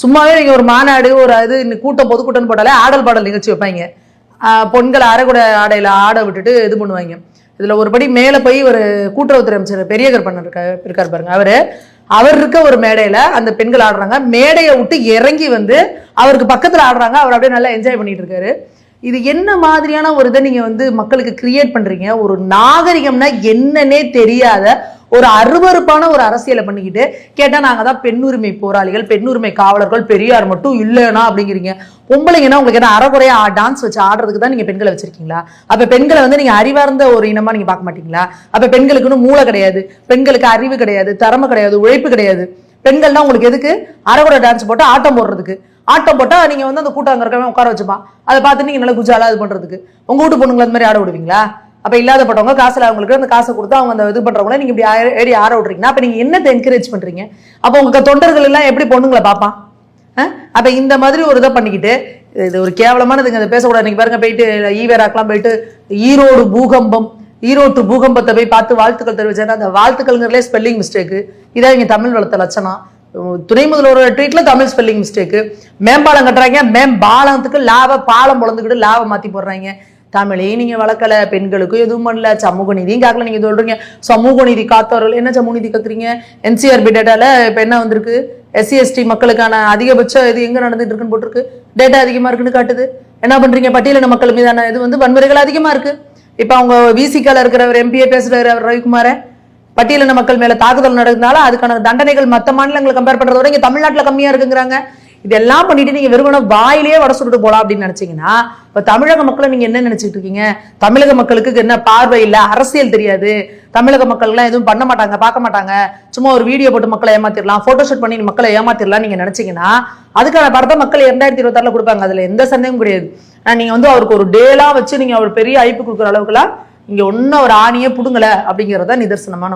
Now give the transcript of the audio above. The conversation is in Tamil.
சும்மாவே நீங்க ஒரு மாநாடு ஒரு இது கூட்டம் பொதுக்கூட்டம் போட்டாலே ஆடல் பாடல் நிகழ்ச்சி வைப்பாங்க. பொண்களை அரைகுட ஆடையில ஆட விட்டுட்டு இது பண்ணுவாங்க. இதுல ஒரு படி மேல போய் ஒரு கூட்டுறவுத்துறை அமைச்சர் பெரிய கருப்பண்ணன் இருக்காரு பாருங்க. அவர் இருக்க ஒரு மேடையில அந்த பெண்கள் ஆடுறாங்க. மேடையை விட்டு இறங்கி வந்து அவருக்கு பக்கத்துல ஆடுறாங்க. அவர் அப்படியே நல்லா என்ஜாய் பண்ணிட்டு இருக்காரு. இது என்ன மாதிரியான ஒரு இதை நீங்க வந்து மக்களுக்கு கிரியேட் பண்றீங்க? ஒரு நாகரிகம்னா என்னன்னே தெரியாத ஒரு அருவருப்பான ஒரு அரசியலை பண்ணிக்கிட்டு கேட்டா நாங்க தான் பெண்ணுரிமை போராளிகள், பெண்ணுரிமை காவலர்கள், பெரியார் மட்டும் இல்லைனா அப்படிங்கிறீங்க. பொம்பளைங்கன்னா உங்களுக்கு என்ன அறகுறையா டான்ஸ் வச்சு ஆடுறதுக்கு தான் நீங்க பெண்களை வச்சிருக்கீங்களா? அப்ப பெண்களை வந்து நீங்க அறிவார்ந்த ஒரு இனமா நீங்க பார்க்க மாட்டீங்களா? அப்ப பெண்களுக்குன்னு மூளை கிடையாது, பெண்களுக்கு அறிவு கிடையாது, திறமை கிடையாது, உழைப்பு கிடையாது. பெண்கள்னா உங்களுக்கு எதுக்கு? அறகுறை டான்ஸ் போட்டு ஆட்டம் போடுறதுக்கு. ஆட்டம் போட்டா நீங்க வந்து அந்த கூட்டம் இருக்கவங்க உட்கார வச்சுப்பா, அதை பார்த்து நீங்க நல்லா குஜாலா இது பண்றதுக்கு. உங்க வீட்டு பொண்ணுங்களை அந்த மாதிரி ஆட விடுவீங்களா? அப்ப இல்லாதப்பட்டவங்க காசுல அவங்களுக்கு அந்த காசை கொடுத்து அவங்க அந்த இது பண்றவங்கள நீங்க இப்படி ஏறி ஆட விடுறீங்கன்னா அப்ப நீங்க என்னத்தை என்கரேஜ் பண்றீங்க? அப்ப உங்க தொண்டர்கள் எல்லாம் எப்படி பொண்ணுங்களை பார்ப்பான்? அப்ப இந்த மாதிரி ஒரு இதை பண்ணிக்கிட்டு இது ஒரு கேவலமானதுங்க. அதை பேசக்கூடாது. நீங்க பாருங்க, போயிட்டு ஈவேராக்கெல்லாம் போயிட்டு ஈரோட்டு பூகம்பத்தை போய் பார்த்து வாழ்த்துக்கள் தெரிவிச்சாங்க. அந்த வாழ்த்துக்கள்ங்கிறதுலே ஸ்பெல்லிங் மிஸ்டேக்கு. இதான் இங்க தமிழ் வளர்த்த லட்சணம். துணை முதல்வரோட ட்வீட்ல தமிழ் ஸ்பெல்லிங் மிஸ்டேக்கு. மேம்பாலம் கட்டுறாங்க, மேம்பாலத்துக்கு லாப பாலம் பொழந்துக்கிட்டு லாபம் மாத்தி போடுறாங்க. தமிழே நீங்க வளர்க்கல, பெண்களுக்கும் எதுவும் பண்ணல, சமூக நீதியும் காக்கல. நீங்க சொல்றீங்க சமூக நீதி காத்தவர்கள். என்ன சமூக நீதி கத்துறீங்க? NCRB டேட்டால இப்ப என்ன வந்திருக்கு? SC/ST மக்களுக்கான அதிகபட்ச இது எங்க நடந்துட்டு இருக்குன்னு போட்டிருக்கு. டேட்டா அதிகமா இருக்குன்னு காட்டுது. என்ன பண்றீங்க? பட்டியலின மக்கள் மீதான இது வந்து வன்முறைகள் அதிகமா இருக்கு. இப்ப அவங்க VCKல இருக்கிறவர் MPA பேசுறாரு ரவிக்குமார, பட்டியலின மக்கள் மேல தாக்குதல் நடந்ததுனால அதுக்கான தண்டனைகள் மற்ற மாநிலங்களை கம்பேர் பண்றத விட இங்க தமிழ்நாட்டுல கம்மியா இருக்குங்கிறாங்க. இதெல்லாம் பண்ணிட்டு நீங்க வெறுமன வாயிலேயே வட சுட்டு போலாம் அப்படின்னு நினைச்சீங்கன்னா இப்ப தமிழக மக்களை நீங்க என்ன நினைச்சிட்டு இருக்கீங்க? தமிழக மக்களுக்கு என்ன பார்வை இல்ல, அரசியல் தெரியாது, தமிழக மக்கள் எல்லாம் எதுவும் பண்ண மாட்டாங்க, பார்க்க மாட்டாங்க, சும்மா ஒரு வீடியோ போட்டு மக்களை ஏமாத்திரலாம், போட்டோஷூட் பண்ணி மக்களை ஏமாத்திரலாம் நீங்க நினைச்சீங்கன்னா அதுக்கான படத்தை மக்கள் 2026 கொடுப்பாங்க. அதுல எந்த சந்தேகம் கிடையாது. நீங்க வந்து அவருக்கு ஒரு டேலாம் வச்சு நீங்க அவர் பெரிய ஐப்பு கொடுக்குற அளவுக்குலாம் இங்க ஒன்னும் ஒரு ஆணியே புடுங்கல அப்படிங்கறத நிதர்சனமான